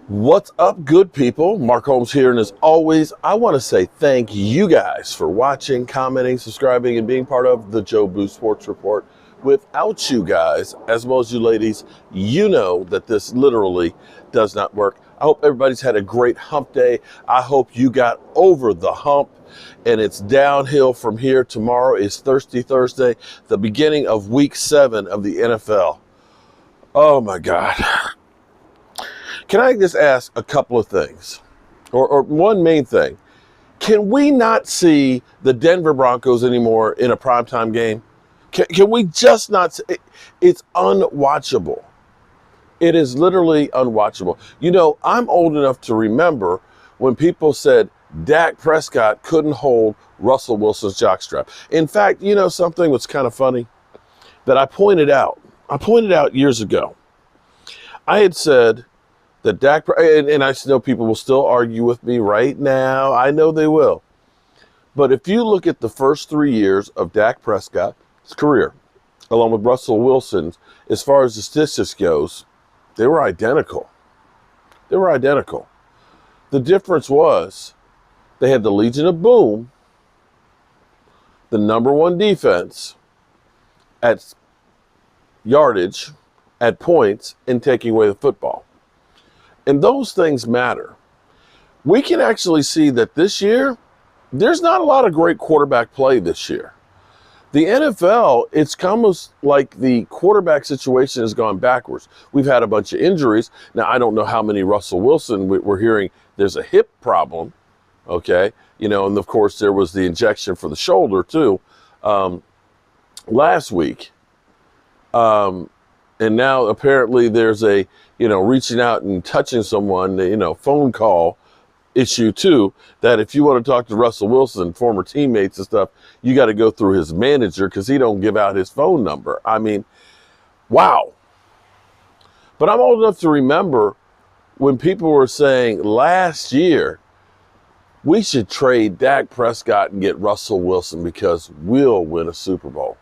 What's up, good people? Mark Holmes here, and as always, I want to say thank you guys for watching, commenting, subscribing, and being part of the Joe Boo Sports Report. Without you guys, as well as you ladies, you know that this literally does not work. I hope everybody's had a great hump day. I hope you got over the hump, and it's downhill from here. Tomorrow is Thirsty Thursday, the beginning of week 7 of the NFL. Oh my God. Can I just ask a couple of things, or one main thing? Can we not see the Denver Broncos anymore in a primetime game? Can we just not see it? It's unwatchable. It is literally unwatchable. You know, I'm old enough to remember when people said Dak Prescott couldn't hold Russell Wilson's jockstrap. In fact, you know, something that's kind of funny that I pointed out years ago. I had said that Dak, and I know people will still argue with me right now. I know they will. But if you look at the first 3 years of Dak Prescott's career, along with Russell Wilson's, as far as the statistics goes, they were identical. They were identical. The difference was they had the Legion of Boom, the #1 defense at yardage, at points, and taking away the football. And those things matter. We can actually see that this year, there's not a lot of great quarterback play this year. The NFL, it's almost like the quarterback situation has gone backwards. We've had a bunch of injuries. Now, I don't know how many Russell Wilson. We're hearing there's a hip problem, okay? You know, and of course, there was the injection for the shoulder, too, last week. And now apparently there's a, you know, reaching out and touching someone, you know, phone call issue too, that if you want to talk to Russell Wilson, former teammates and stuff, you got to go through his manager because he don't give out his phone number. I mean, wow. But I'm old enough to remember when people were saying last year, we should trade Dak Prescott and get Russell Wilson because we'll win a Super Bowl.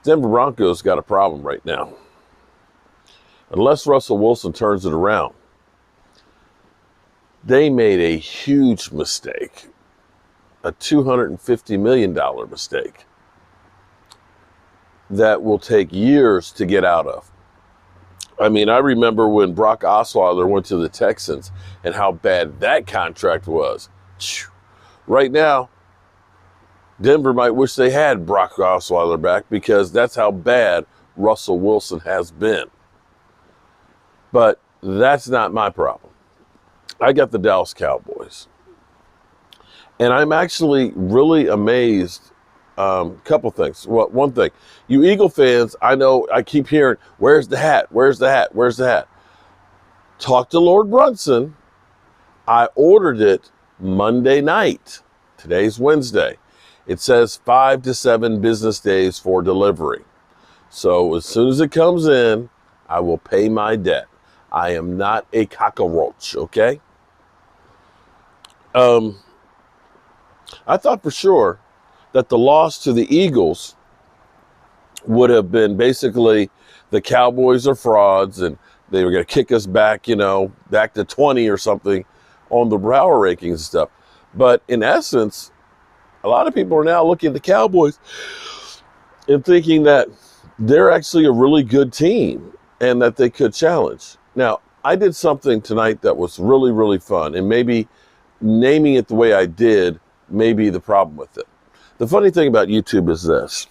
Denver Broncos got a problem right now. Unless Russell Wilson turns it around, they made a huge mistake, a $250 million mistake that will take years to get out of. I mean, I remember when Brock Osweiler went to the Texans and how bad that contract was. Right now, Denver might wish they had Brock Osweiler back because that's how bad Russell Wilson has been. But that's not my problem. I got the Dallas Cowboys. And I'm actually really amazed. Couple things. Well, one thing. You Eagle fans, I know I keep hearing, where's the hat? Where's the hat? Where's the hat? Talk to Lord Brunson. I ordered it Monday night. Today's Wednesday. It says 5 to 7 business days for delivery. So as soon as it comes in, I will pay my debt. I am not a cockroach, okay? I thought for sure that the loss to the Eagles would have been basically the Cowboys are frauds and they were going to kick us back, you know, back to 20 or something on the power rankings and stuff. But in essence, a lot of people are now looking at the Cowboys and thinking that they're actually a really good team and that they could challenge. Now, I did something tonight that was really, really fun, and maybe naming it the way I did may be the problem with it. The funny thing about YouTube is this.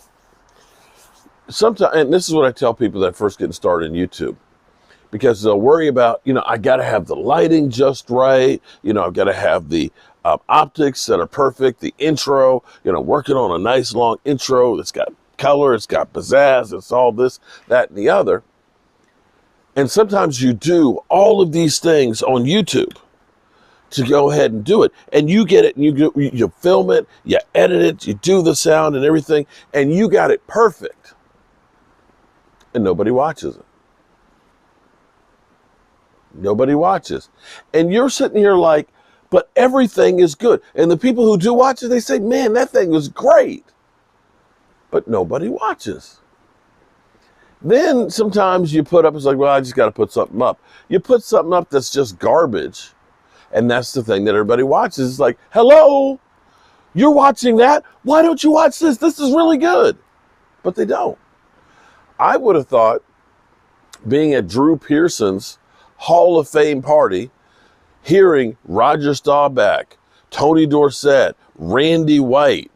Sometimes, and this is what I tell people that first getting started in YouTube, because they'll worry about, you know, I got to have the lighting just right. You know, I've got to have the optics that are perfect, the intro, you know, working on a nice long intro that's got color, it's got pizzazz, it's all this, that, and the other. And sometimes you do all of these things on YouTube to go ahead and do it. And you get it, and you film it, you edit it, you do the sound and everything, and you got it perfect. And nobody watches it. Nobody watches. And you're sitting here like, But everything is good. And the people who do watch it, they say, man, that thing was great. But nobody watches. Then sometimes you put up, it's like, well, I just got to put something up. You put something up that's just garbage. And that's the thing that everybody watches. It's like, hello, you're watching that? Why don't you watch this? This is really good. But they don't. I would have thought being at Drew Pearson's Hall of Fame party, hearing Roger Staubach, Tony Dorsett, Randy White,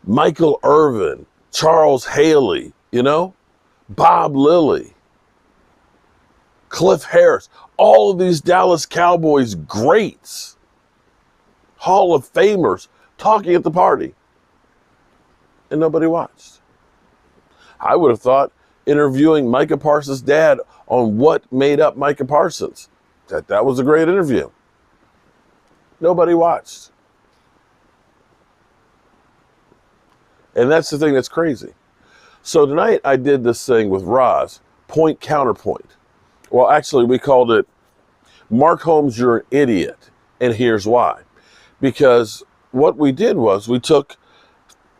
Michael Irvin, Charles Haley, Bob Lilly, Cliff Harris, all of these Dallas Cowboys greats, Hall of Famers, talking at the party. And nobody watched. I would have thought interviewing Micah Parsons' dad on what made up Micah Parsons, that was a great interview. Nobody watched. And that's the thing that's crazy. So tonight I did this thing with Roz, point counterpoint. Well, actually we called it Mark Holmes, You're an Idiot, and here's why. Because what we did was we took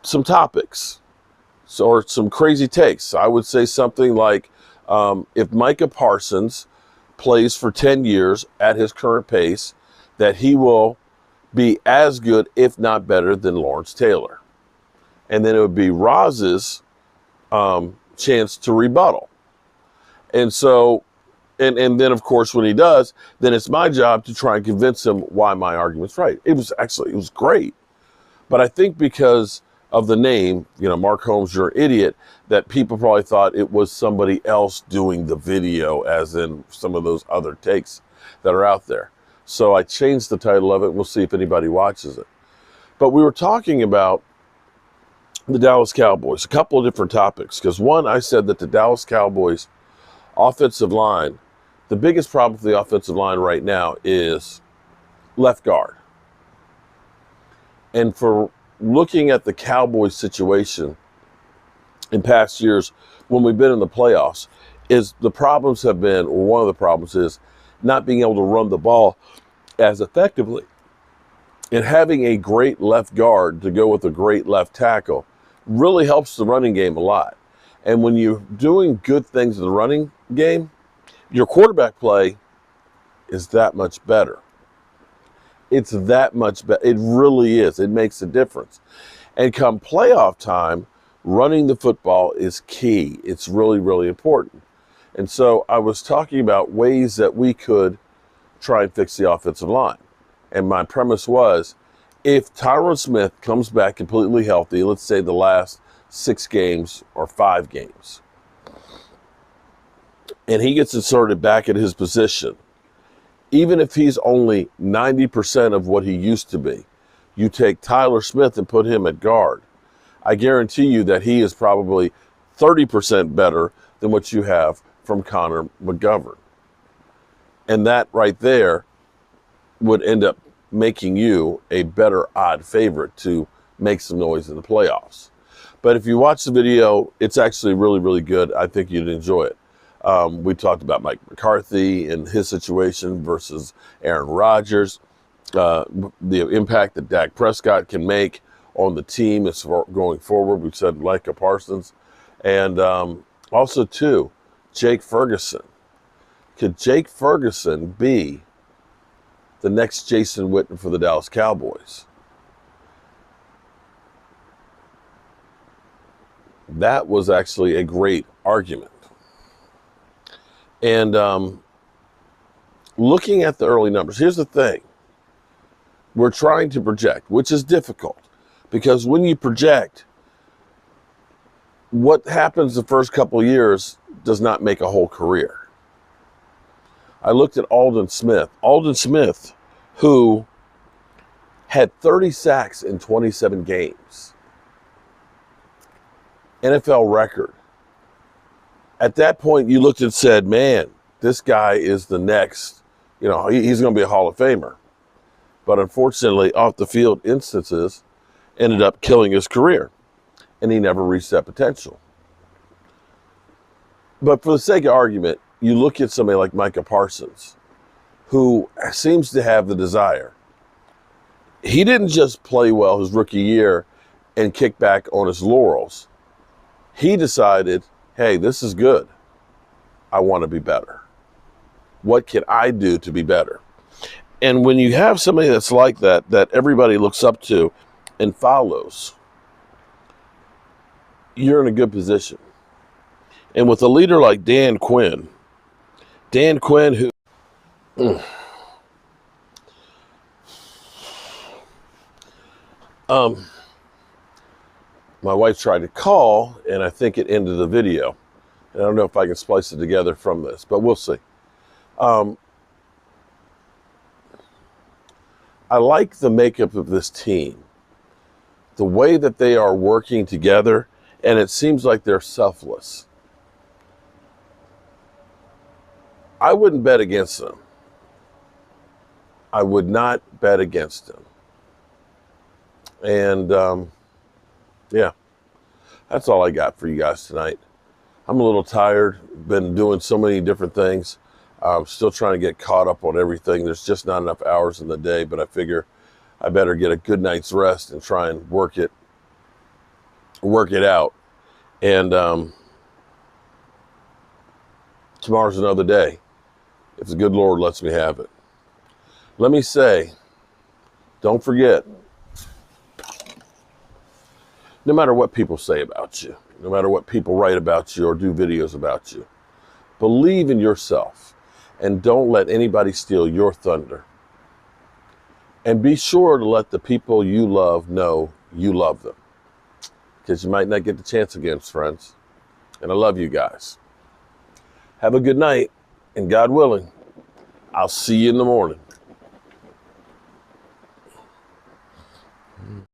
some topics or some crazy takes. I would say something like, if Micah Parsons plays for 10 years at his current pace, that he will be as good, if not better, than Lawrence Taylor. And then it would be Roz's chance to rebuttal. And so, and then of course when he does, then it's my job to try and convince him why my argument's right. It was great. But I think because of the name, Mark Holmes, You're an Idiot, that people probably thought it was somebody else doing the video, as in some of those other takes that are out there. So I changed the title of it. We'll see if anybody watches it. But we were talking about the Dallas Cowboys, a couple of different topics. Because one, I said that the Dallas Cowboys offensive line, the biggest problem for the offensive line right now is left guard. And for looking at the Cowboys situation in past years when we've been in the playoffs, is the problems have been, or one of the problems is not being able to run the ball as effectively. And having a great left guard to go with a great left tackle really helps the running game a lot. And when you're doing good things in the running game, your quarterback play is that much better. It's that much better. It really is. It makes a difference. And come playoff time, running the football is key. It's really, really important. And so I was talking about ways that we could try and fix the offensive line. And my premise was, if Tyron Smith comes back completely healthy, let's say the last 6 games or 5 games, and he gets inserted back at his position, even if he's only 90% of what he used to be, you take Tyler Smith and put him at guard, I guarantee you that he is probably 30% better than what you have from Connor McGovern. And that right there would end up making you a better odd favorite to make some noise in the playoffs. But if you watch the video, it's actually really, really good. I think you'd enjoy it. We talked about Mike McCarthy and his situation versus Aaron Rodgers, the impact that Dak Prescott can make on the team as going forward. We said Micah Parsons. And also, too, Jake Ferguson. Could Jake Ferguson be the next Jason Witten for the Dallas Cowboys? That was actually a great argument. And looking at the early numbers, here's the thing. We're trying to project, which is difficult, because when you project, what happens the first couple of years does not make a whole career. I looked at Aldon Smith. Aldon Smith, who had 30 sacks in 27 games. NFL record. At that point, you looked and said, man, this guy is the next, he's going to be a Hall of Famer. But unfortunately, off the field instances ended up killing his career. And he never reached that potential. But for the sake of argument, you look at somebody like Micah Parsons. who seems to have the desire. He didn't just play well his rookie year and kick back on his laurels. He decided, hey, this is good. I want to be better. What can I do to be better? And when you have somebody that's like that, that everybody looks up to and follows, you're in a good position. And with a leader like Quinn, who my wife tried to call, and I think it ended the video. And I don't know if I can splice it together from this, but we'll see. I like the makeup of this team, the way that they are working together, and it seems like they're selfless. I wouldn't bet against them. I would not bet against them. And yeah, that's all I got for you guys tonight. I'm a little tired. Been doing so many different things. I'm still trying to get caught up on everything. There's just not enough hours in the day, but I figure I better get a good night's rest and try and work it out. And tomorrow's another day, if the good Lord lets me have it. Let me say, don't forget, no matter what people say about you, no matter what people write about you or do videos about you, believe in yourself and don't let anybody steal your thunder. And be sure to let the people you love know you love them, because you might not get the chance again, friends. And I love you guys. Have a good night, and God willing, I'll see you in the morning.